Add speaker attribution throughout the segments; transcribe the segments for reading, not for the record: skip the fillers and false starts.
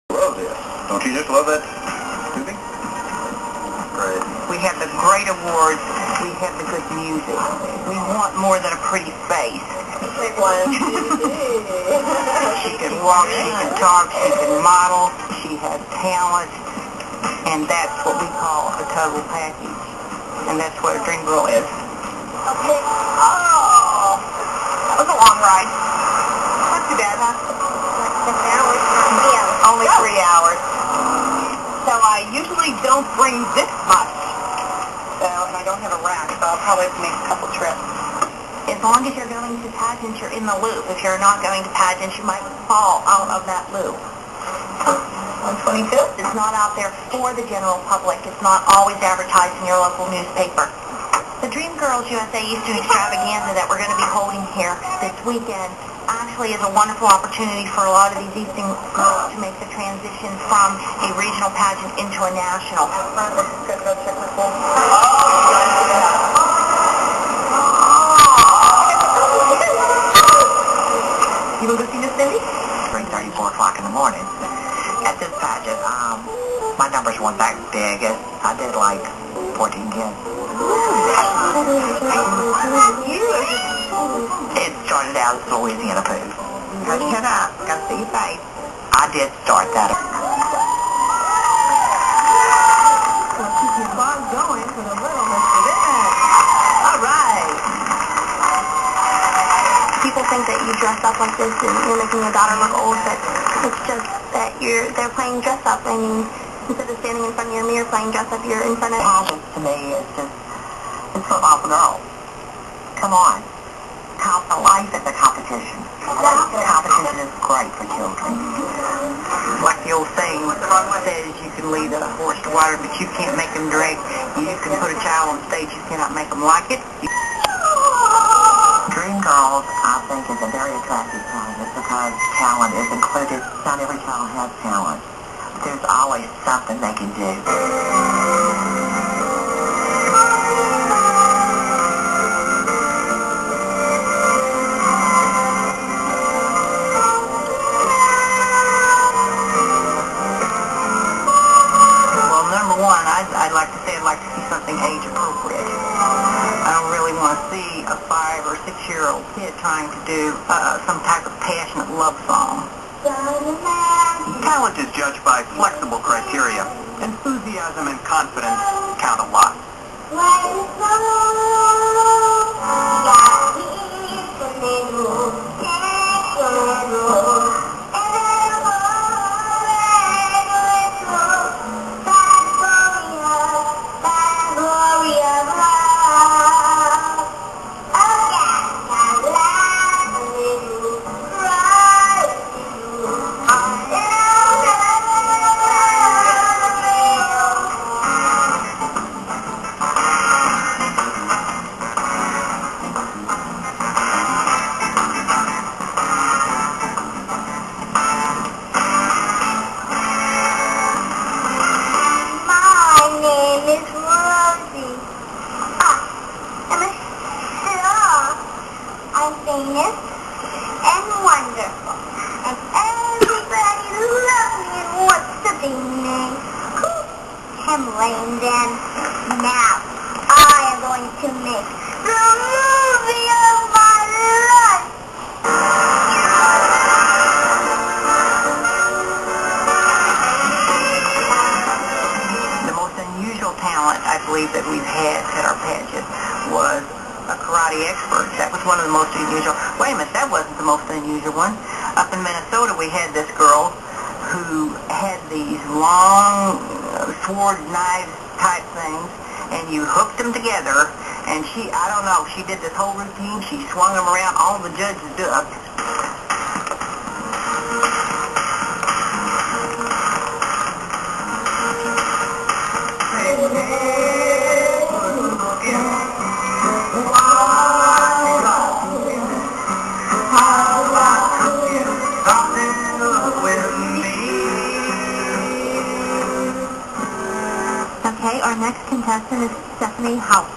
Speaker 1: Love this. Don't you just love that tubing? Great.
Speaker 2: We have the great awards. We have the good music. We want more than a pretty face.
Speaker 3: Pick one.
Speaker 2: She can walk, she can talk, she can model, she has talent, and that's what we call a total package. And that's what a dream girl is.
Speaker 3: Okay.
Speaker 2: Oh, that was a long ride. Not too bad, huh?
Speaker 3: Like 7 hours. 3 hours.
Speaker 2: Only 3 hours. So I usually don't bring this much. So, and I don't have a rack, so I'll probably have to make a couple trips. As long as you're going to Pageant, you're in the loop. If you're not going to Pageant, you might fall out of that loop. 122? It's not out there for the general public. It's not always advertised in your local newspaper. The Dream Girls USA Easter extravaganza that we're going to be holding here this weekend actually is a wonderful opportunity for a lot of these Eastern girls to make the transition from a regional pageant into a national. Good, go check my phone. You want to go see Miss Cindy? 3:30, 4 o'clock in the morning. At this pageant, my numbers weren't that big. I did like 14 kids. It started out as a Louisiana poo. Gotta shut up. Gotta see your face. I did start that. We'll keep your buzz going for the little Mr. Bennett. All right.
Speaker 3: People think that you dress up like this and you're making your daughter look old, but it's just that they're playing dress up. I mean, instead of standing in front of your mirror playing dress up, you're in front of...
Speaker 2: Pageants to me is just, it's for all the girls. Come on. Life is a competition. Competition is great for children. Like the old saying says, you can lead a horse to water, but you can't make them drink. You can put a child on stage, you cannot make them like it. Dream Girls, I think, is a very attractive pageant because talent is included. Not every child has talent. There's always something they can do. I'd like to say I'd like to see something age appropriate. I don't really want to see a 5 or 6-year-old kid trying to do some type of passionate love song.
Speaker 1: Talent is judged by flexible criteria. Enthusiasm and confidence count a lot.
Speaker 3: Famous and wonderful, and everybody loves me and wants to be me. I'm Landon. Now, I am going to make the movie of my life.
Speaker 2: The most unusual talent I believe that we've had at our pageant was a karate expert. That was one of the most unusual. Wait a minute, that wasn't the most unusual one. Up in Minnesota, we had this girl who had these long sword knives type things, and you hooked them together, and she, I don't know, she did this whole routine. She swung them around. All the judges ducked.
Speaker 3: Okay, our next contestant is Stephanie Hauk.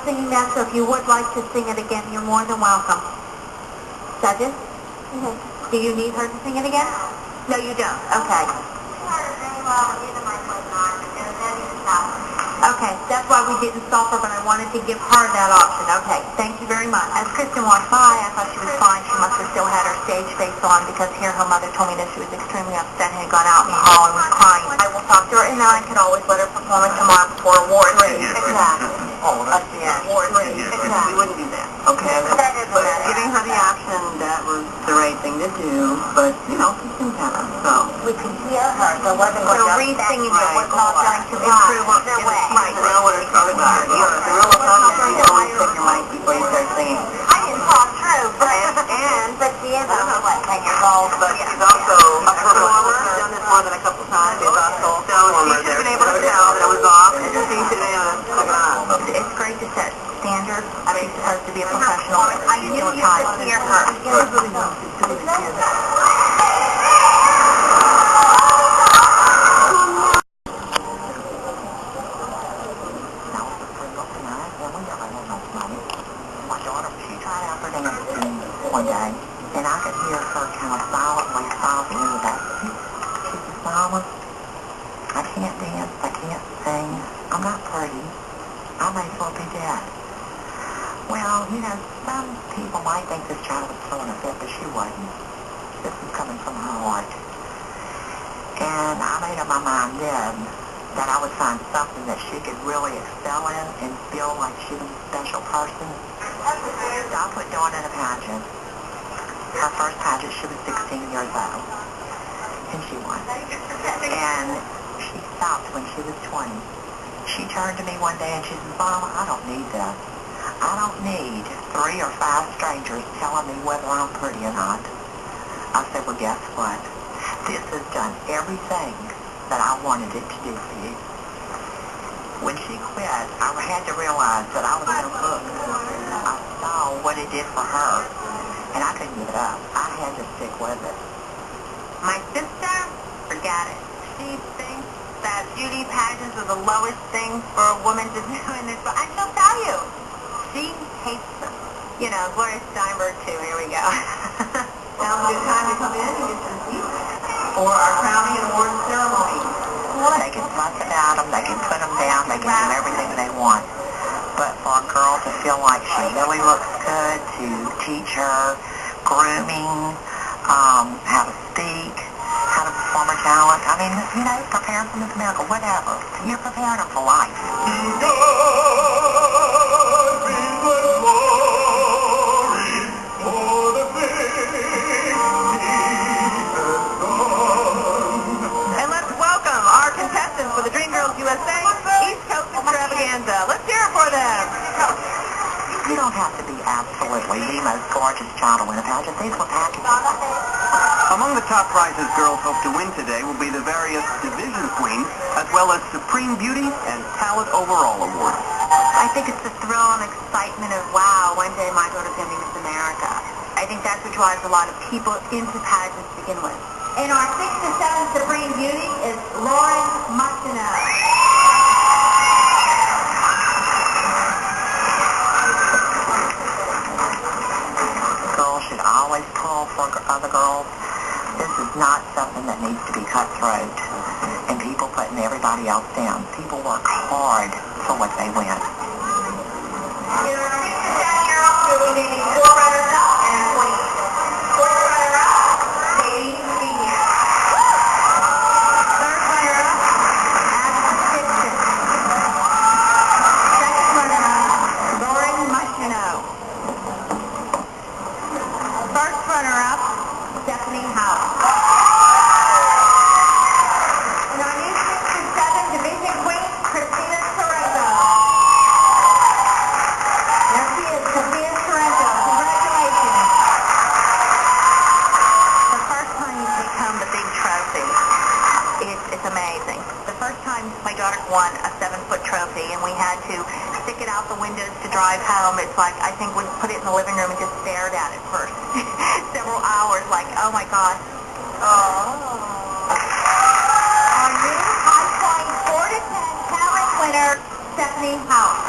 Speaker 2: singing that, so if you would like to sing it again, you're more than welcome. Judges? Do you need her to sing it again? No, you don't. Okay. Okay, that's why we didn't stop her, but I wanted to give her that option. Okay, thank you very much. As Kristen walked by, I thought she was fine. She must have still had her stage face on, because here her mother told me that she was extremely upset and had gone out in the hall and was crying. I will talk to her, and then I can always let her perform it tomorrow before award reading. Exactly.
Speaker 1: Oh, that's
Speaker 2: Award reading. Exactly. We wouldn't do that.
Speaker 1: okay.
Speaker 2: But giving her the option, that was the right thing to do, but, you know, she's content, so. We could hear her, so it wasn't going to... So re-singing it was not going to improve either way.
Speaker 1: Right, you know what it's talking about. The rule of thumb is you always check your mic before you start singing.
Speaker 2: I didn't talk true, but she is only, what, 10 years old?
Speaker 1: But she's also a performer. She's done this more than a couple times. She's also so she should have been able to tell that it was off, and she should have been able to hook it on.
Speaker 2: It's great to set standards. I mean, she's supposed to be a professional. I knew you could hear her.
Speaker 4: One day, and I could hear her kind of silently sobbing in the back. She was silent. I can't dance. I can't sing. I'm not pretty. I may as well be dead. Well, you know, some people might think this child was throwing a fit, but she wasn't. This was coming from her heart. And I made up my mind then that I would find something that she could really excel in and feel like she was a special person. So I put Dawn in a pageant. Her first pageant, she was 16 years old, and she won. And she stopped when she was 20. She turned to me one day and she said, Mama, I don't need this. I don't need 3 or 5 strangers telling me whether I'm pretty or not. I said, well, guess what? This has done everything that I wanted it to do for you. When she quit, I had to realize that I was no hook. I saw what it did for her, and I couldn't give it up. I had to stick with it.
Speaker 2: My sister, forget it. She thinks that beauty pageants are the lowest thing for a woman to do in this, but I shall tell you, she hates them. You know, Gloria Steinberg too, here we go. Now's a good time to come in and get some seats for our crowning and award ceremony.
Speaker 4: They can fuss about them, they can put them down, they can do everything they want. But for a girl to feel like she really looks good, to teach her grooming, how to speak, how to perform her talent, I mean, you know, prepare for Miss America, whatever. You're preparing her for life.
Speaker 2: For the Dream Girls USA East Coast Extravaganza. Let's hear it for them.
Speaker 4: You don't have to be absolutely the most gorgeous child to win a pageant. These were packages.
Speaker 1: Among the top prizes girls hope to win today will be the various division queens, as well as Supreme Beauty and Talent Overall Awards.
Speaker 2: I think it's the thrill and excitement of, wow, one day my daughter's going to be Miss America. I think that's what drives a lot of people into pageants to begin with. And our 6th and 7th Supreme Beauty is Lauren Martineau.
Speaker 4: Girls should always pull for other girls. This is not something that needs to be cutthroat and people putting everybody else down. People work hard for what they win.
Speaker 2: In our 6th and 7th-year-olds, we're leaving 4 runners-up and a queen. 4th runner-up, Katie Senior. Won a 7-foot trophy, and we had to stick it out the windows to drive home. It's like, I think we put it in the living room and just stared at it for several hours, like, oh my gosh. Oh. Our new High Point 4 to 10 talent winner, Stephanie House.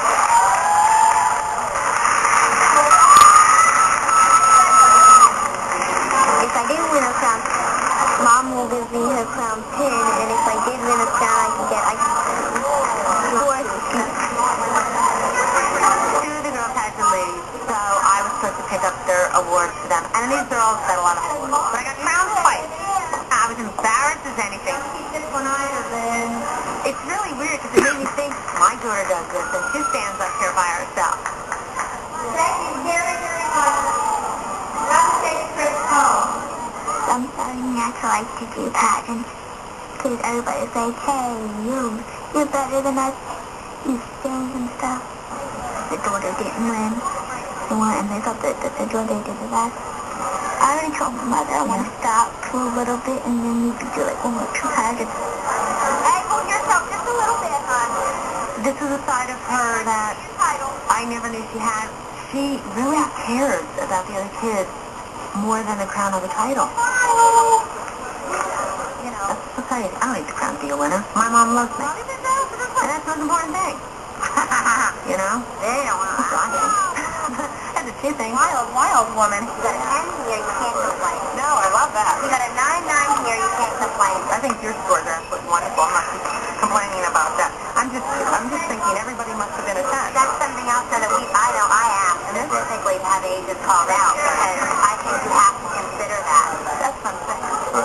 Speaker 2: And these girls got a lot of homework. But I got crowned twice. I was embarrassed as anything. It's really weird because it made me think my daughter does this and she stands up here by herself.
Speaker 3: I'm starting not to like to do pageants because everybody's like, hey, you're better than us. You sing and stuff. The daughter didn't win. And they thought that the daughter did the best. I already told my mother I want to stop for a little bit and then maybe do like one or two pageants.
Speaker 2: Hey, hold yourself just a little bit, hon. This is a side of her that I never knew she had. She really cares about the other kids more than the crown or the title. You know, that's so crazy. I don't need the crown to be a winner. My mom loves me. And that's the most important thing. You know? They don't want to. That's the two things. Wild woman.
Speaker 3: You got a 10 here, you can't complain.
Speaker 2: No, I love that.
Speaker 3: You got a 9-9 here, you can't complain.
Speaker 2: I think your scores are absolutely wonderful. I'm not complaining about that. I'm just thinking everybody must have been a 10.
Speaker 3: That's something else that I know I am, and specifically to have ages called out, because I think you have to consider that.
Speaker 2: That's something.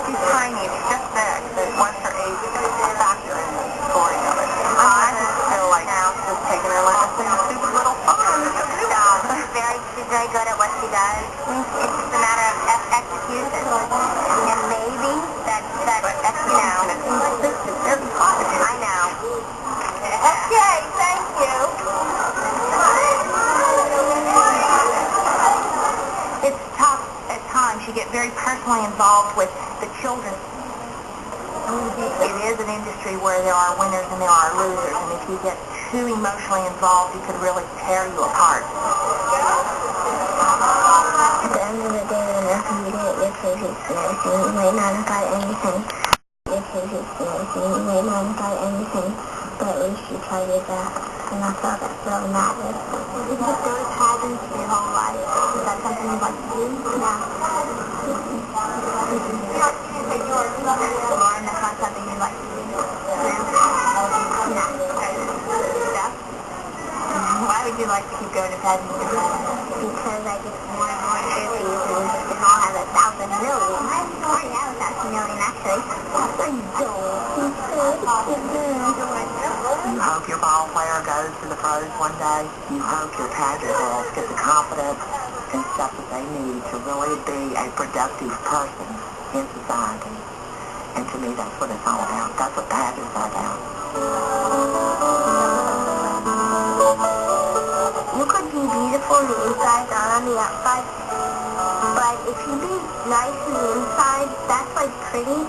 Speaker 2: She's tiny. She's just big. But what's her age? It's a factor in the scoring of it. I just feel like just taking her like a stupid little fucker.
Speaker 3: She's very good at what she does. It's just a matter of execution. And maybe that you know. I know. Okay, thank you.
Speaker 2: It's tough at times. You get very personally involved with the children. It is an industry where there are winners and there are losers, and if you get too emotionally involved, you could really tear you apart.
Speaker 3: At the end of the day, after you get your favorite dancing, you might not have got anything. Your favorite dancing, you might not have got anything, but at least you tried your best, and that's all that really matters. You just go to pageants your whole life. Is that something you'd like to do? No.
Speaker 2: Lauren, that's not something you'd like to do? No. Why would you like to keep going to pageants?
Speaker 3: Because I get more and more trophies and all have 1,000 million. Already have 1,000 million, actually. I don't.
Speaker 4: You hope your ball player goes to the pros one day. You hope your pageant girls get the confidence and stuff that they need to really be a productive person in society. And to me, that's what it's all about. That's what pageants are about.
Speaker 3: You could be beautiful on the inside or on the outside, but if you be nice on the inside, that's like pretty.